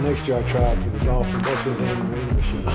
next year I tried for the Dolphins. That's what Dan Moreno showed.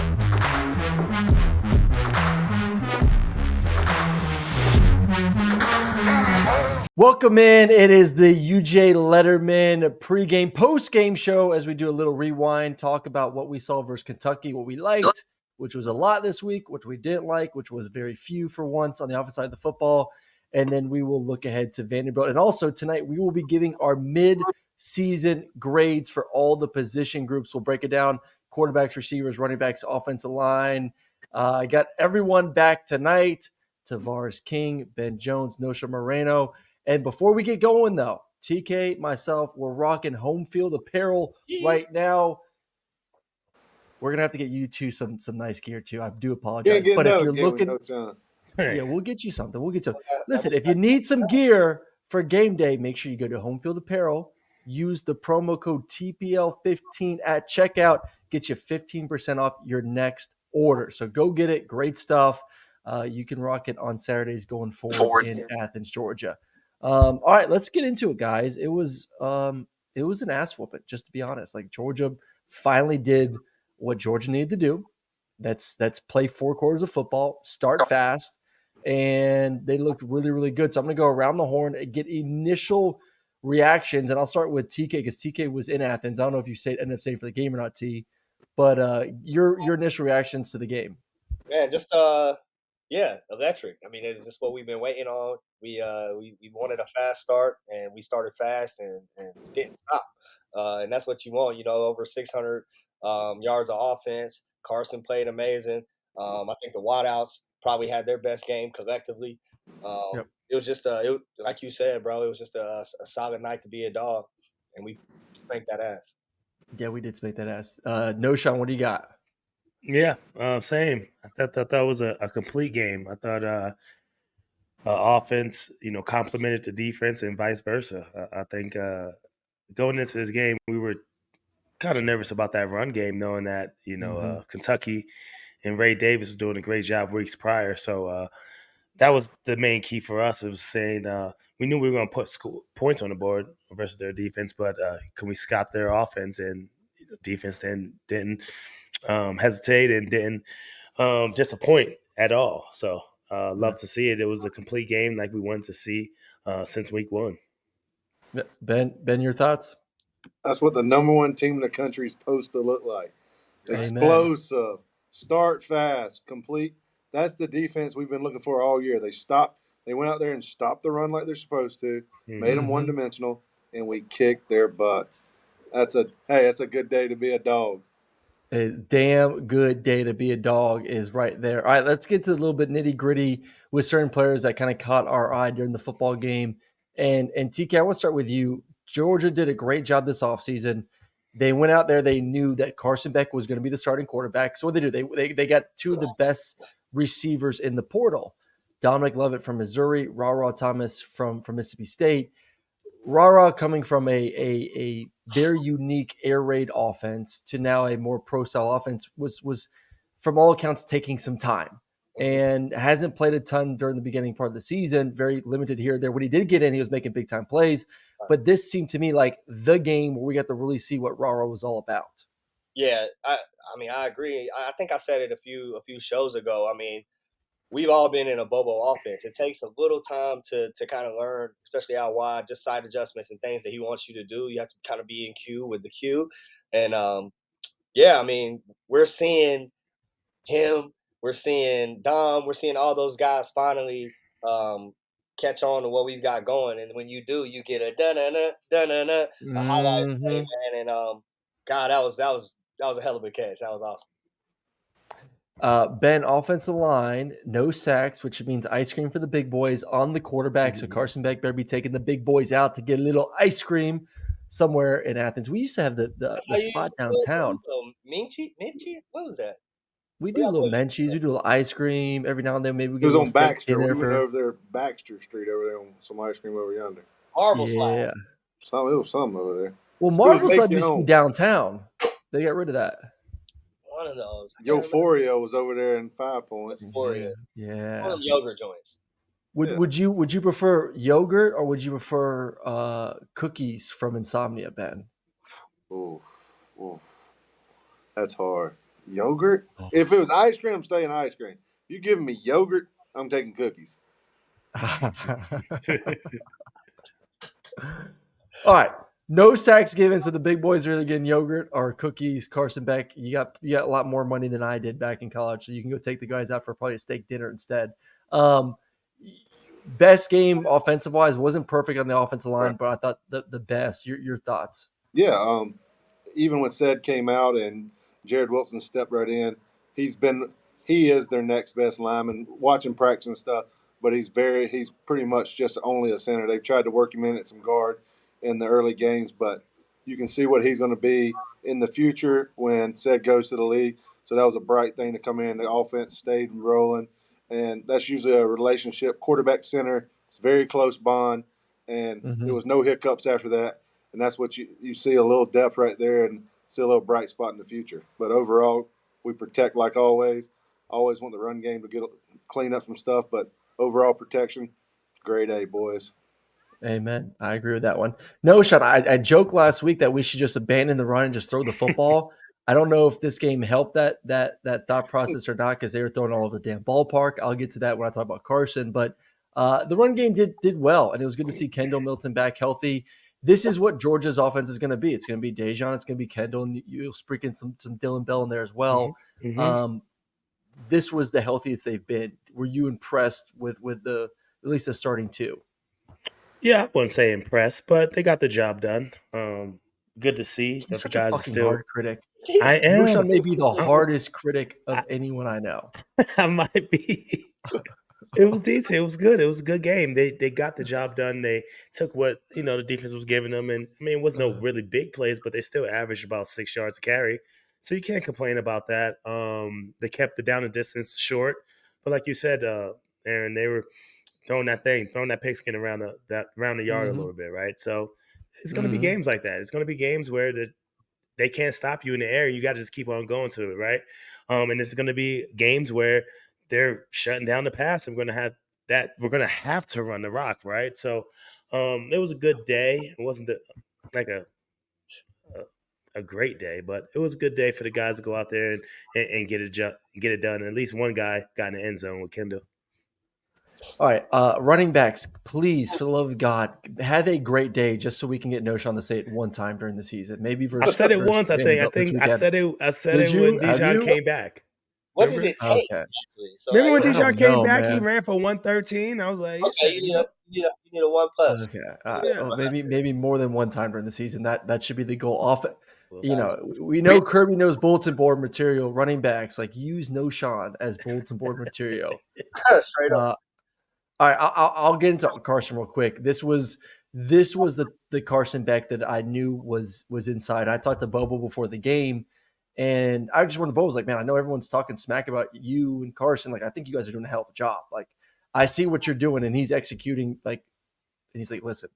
Welcome in. It is the UGA Letterman pregame, postgame show as we do a little rewind, talk about what we saw versus Kentucky, what we liked, which was a lot this week, which we didn't like, which was very few for once on the offensive side of the football. And then we will look ahead to Vanderbilt. And also tonight we will be giving our mid-season grades for all the position groups. We'll break it down: quarterbacks, receivers, running backs, offensive line. I got everyone back tonight: Tavarres, King, Ben Jones, Knowshon, Moreno. And before we get going, though, TK, myself, we're rocking home field apparel right now. We're gonna have to get you two some nice gear too. I do apologize, but if you're looking, yeah, we'll get you something. We'll get you. Listen, if you need some gear for game day, make sure you go to Home Field Apparel. Use the promo code TPL15 at checkout. Get you 15% off your next order. So go get it. Great stuff. You can rock it on Saturdays going forward in Athens, Georgia. All right, let's get into it, guys. It was an ass whooping, just to be honest. Like, Georgia finally did what Georgia needed to do. That's play 4 quarters of football, start fast, and they looked really, really good. So I'm going to go around the horn and get initial reactions, and I'll start with TK because TK was in Athens. I don't know if you ended up staying for the game or not, T, but your initial reactions to the game. Man, just electric. I mean, it's just what we've been waiting on. We wanted a fast start, and we started fast and didn't stop. And that's what you want, over 600 yards of offense. Carson played amazing. I think the wideouts probably had their best game collectively. Yep. It was just like you said, bro. It was just a solid night to be a dog, and we spanked that ass. Yeah, we did spank that ass. Knowshon, what do you got? Yeah, same. I thought that was a complete game. I thought offense, complemented the defense and vice versa. I think going into this game, we were kind of nervous about that run game, knowing that Kentucky and Ray Davis was doing a great job weeks prior. So that was the main key for us. It was saying we knew we were going to put points on the board versus their defense, but can we stop their offense? And defense didn't hesitate and didn't disappoint at all. So love to see it. It was a complete game like we wanted to see since week 1. Ben, your thoughts? That's what the number one team in the country is supposed to look like. Amen. Explosive, start fast, complete. That's the defense we've been looking for all year. They went out there and stopped the run like they're supposed to, made them one-dimensional, and we kicked their butts. That's a good day to be a dog. A damn good day to be a dog is right there. All right, let's get to a little bit nitty-gritty with certain players that kind of caught our eye during the football game. And TK, I want to start with you. Georgia did a great job this offseason. They went out there. They knew that Carson Beck was going to be the starting quarterback. So what they do, they got 2 of the best receivers in the portal. Dominic Lovett from Missouri, Ra Thomas from Mississippi State. Ra coming from a very unique air raid offense to now a more pro-style offense was from all accounts taking some time and hasn't played a ton during the beginning part of the season, very limited here or there. When he did get in, he was making big-time plays. But this seemed to me like the game where we got to really see what Ra was all about. Yeah, I agree. I think I said it a few shows ago. I mean, we've all been in a bubble offense. It takes a little time to kind of learn, especially out wide, just side adjustments and things that he wants you to do. You have to kind of be in cue with the cue. And, I mean, we're seeing him. We're seeing Dom. We're seeing all those guys finally catch on to what we've got going. And when you do, you get a da-na-na, a highlight play, man. And, God, that was a hell of a catch. That was awesome. Ben, offensive line, no sacks, which means ice cream for the big boys on the quarterback. So Carson Beck better be taking the big boys out to get a little ice cream somewhere in Athens. We used to have the spot downtown. Minchie? What was that? We do little menchies. We do a little ice cream every now and then. Maybe we It was on Baxter. We went over there, Baxter Street over there on some ice cream over yonder. Marble slide. It was something over there. Well, Marble slide used to be downtown. They got rid of that. One of those. Euphoria was over there in 5 Points. Euphoria. Yeah. One of them yogurt joints. Would you prefer yogurt or would you prefer cookies from Insomnia, Ben? Ooh. That's hard. Yogurt? Oh. If it was ice cream, I'm staying ice cream. You giving me yogurt, I'm taking cookies. All right. No sacks given, so the big boys are either getting yogurt or cookies. Carson Beck, you got a lot more money than I did back in college, so you can go take the guys out for probably a steak dinner instead. Best game offensive wise wasn't perfect on the offensive line, Right. but I thought the best. Your thoughts? Yeah, even when Said came out and Jared Wilson stepped right in, he is their next best lineman. Watching practice and stuff, but he's pretty much just only a center. They've tried to work him in at some guard in the early games, but you can see what he's going to be in the future when Said goes to the league. So that was a bright thing to come in. The offense stayed rolling, and that's usually a relationship quarterback center. It's a very close bond, and there was no hiccups after that. And that's what you see a little depth right there and see a little bright spot in the future. But overall, we protect like always. Always want the run game to clean up some stuff, but overall protection, grade A, boys. Amen. I agree with that one. Knowshon, I joked last week that we should just abandon the run and just throw the football. I don't know if this game helped that thought process or not because they were throwing all over the damn ballpark. I'll get to that when I talk about Carson, but the run game did well, and it was good to see Kendall Milton back healthy. This is what Georgia's offense is going to be. It's going to be Dejon. It's going to be Kendall, and you'll sprinkle in some Dylan Bell in there as well. This was the healthiest they've been. Were you impressed with the at least the starting two? Yeah, I wouldn't say impressed, but they got the job done. Good to see that the guys are still. Hard critic. I am. Knowshon may be the hardest critic of anyone I know. I might be. It was decent. It was good. It was a good game. They got the job done. They took what the defense was giving them, and I mean, it was no really big plays, but they still averaged about 6 yards a carry, so you can't complain about that. They kept the down and distance short, but like you said, Aaron, they were throwing that pigskin around the yard a little bit, right? So it's going to be games like that. It's going to be games where they can't stop you in the air. You got to just keep on going to it, right? And it's going to be games where they're shutting down the pass, and we're going to have to run the rock, right? So it was a good day. It wasn't like a great day, but it was a good day for the guys to go out there and get it done. And at least one guy got in the end zone with Kendall. All right, running backs, please, for the love of God, have a great day, just so we can get Knowshon to say it one time during the season. Maybe versus, I said it once. I think I said it when Dijon came back. What does it take? Okay. So remember when Dijon came back? Man. He ran for 113. I was like, okay, you need a 1+. Okay, maybe more than one time during the season. That should be the goal. We know Kirby knows bulletin board material. Running backs, like, use Knowshon as bulletin board material. Straight up. All right, I'll get into Carson real quick. This was the Carson Beck that I knew was inside. I talked to Bobo before the game, and I just wanted Bobo was like, man, I know everyone's talking smack about you and Carson. Like, I think you guys are doing a hell of a job. Like, I see what you're doing, and he's executing. Like, and he's like, listen,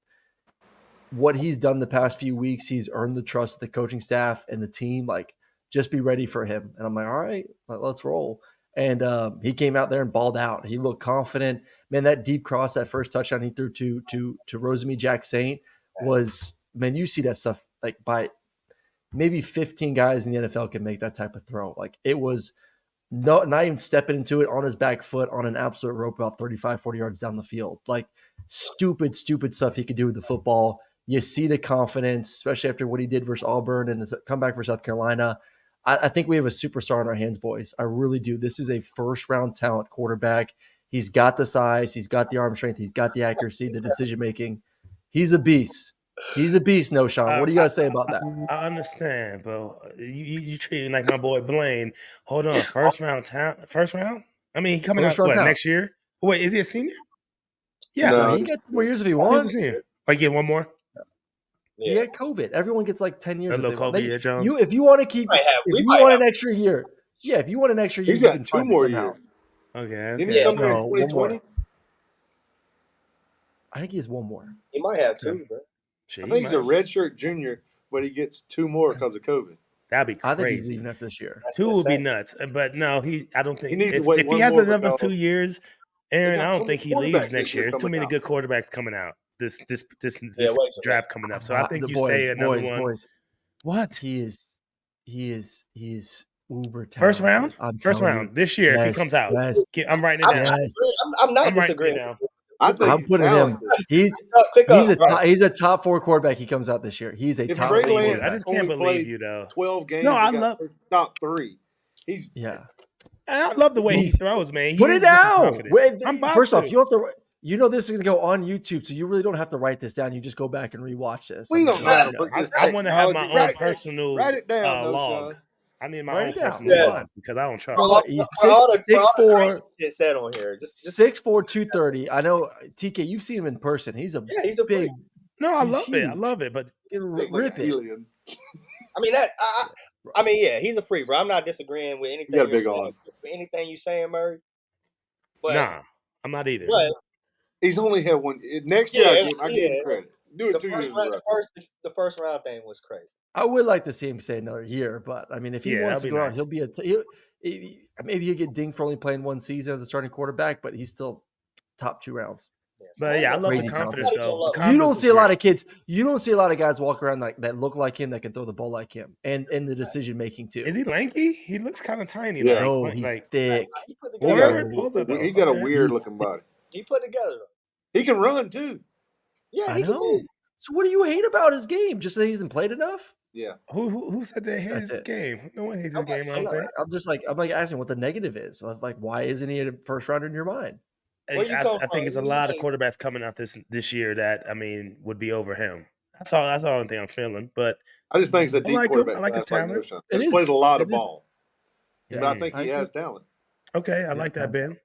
what he's done the past few weeks, he's earned the trust of the coaching staff and the team. Like, just be ready for him. And I'm like, all right, let's roll. And he came out there and balled out. He looked confident. Man, that deep cross, that first touchdown he threw to Rosemy Jack Saint was, man, you see that stuff like by maybe 15 guys in the NFL can make that type of throw. Like, it was not even stepping into it on his back foot on an absolute rope about 35, 40 yards down the field. Like, stupid stuff he could do with the football. You see the confidence, especially after what he did versus Auburn and the comeback for South Carolina. I think we have a superstar in our hands, boys. I really do. This is a first-round talent quarterback. He's got the size. He's got the arm strength. He's got the accuracy, the decision-making. He's a beast. He's a beast, Knowshon. What do you got to say about that? I understand, but you treat him like my boy Blaine. Hold on. First round talent? First round? I mean, he coming out next year? Wait, is he a senior? Yeah. No, he gets 4 years if he wants. He's a senior. Or you get one more? Yeah. He had COVID. Everyone gets like 10 years. A little COVID, yeah, Jones. If you want to keep, if you want an extra year, if you want an extra year, he's got 2 more years. Okay. Didn't he come there in 2020? I think he has 1 more. He might have 2, bro. I think he's a redshirt junior, but he gets 2 more because of COVID. That'd be crazy. I think he's leaving after this year. 2 would be nuts, but no, I don't think he needs to wait if he has another 2 years, Aaron, I don't think he leaves next year. There's too many good quarterbacks coming out. This draft coming up, so I think you stay another one. Boys, what? He is he's uber talented. First round? I'm First telling round you. this year if he Yes, comes out. yes, I'm writing it down. yes. I'm not I'm writing it disagreeing. down. I think I'm he's putting him. talented. He's a top 4 quarterback. He comes out this year. He's a If top Trey 4 Lance quarterback. I just can't only believe played you, though. 12 games No, I and got top 3, he's Yeah. And I love the way he He's- throws, man. He Put it is very down. confident. I'm about First to. off, you have to. You know this is going to go on YouTube, so you really don't have to write this down. You just go back and rewatch this. we I'm don't just know how letting to you put this. I want to have my technology. own personal write it down, log. Knowshon. I need my Write own it down. personal Yeah. log because I don't trust For him. He's all the 6'4", shit said on here. Just 6'4", 230. I know TK. You've seen him in person. He's a he's a big. freak. No, I He's love it. I huge. love it. But Look Rip like it. alien. I mean I mean, yeah, he's a freak, bro. I'm not disagreeing with anything got a you're big saying. arm. With anything you saying, Murray. But nah, I'm not either. but He's only had one. Next year, I give him credit. Do it the 2 first years in a round, row. the first round thing was crazy. I would like to see him stay another year, but I mean, if he Yeah, wants to that'd be go out, nice. he'll be maybe he'll get dinged for only playing one season as a starting quarterback, but he's still top 2 rounds. But yeah, I love the Crazy confidence talented. though. The You don't confidence see is a lot great. of kids. You don't see a lot of guys walk around like that look like him that can throw the ball like him, and the decision making too. Is he lanky? He looks kind of tiny. Yeah. No, he's thick. He put He together. got, he got a weird looking body. He put together. He can run too. Yeah, I he can know. do. So what do you hate about his game? Just that he hasn't played enough? Yeah. Who said they hated That's his it. game? No one hates his game. I'm like asking what the negative is. Like, why isn't he a first rounder in your mind? I think it's a lot of quarterbacks coming out this year that would be over him. That's the only thing I'm feeling. But I just think it's a deep quarterback. I like his talent. He's played a lot of ball. Yeah. But I think he has talent. Okay, I like that, Ben.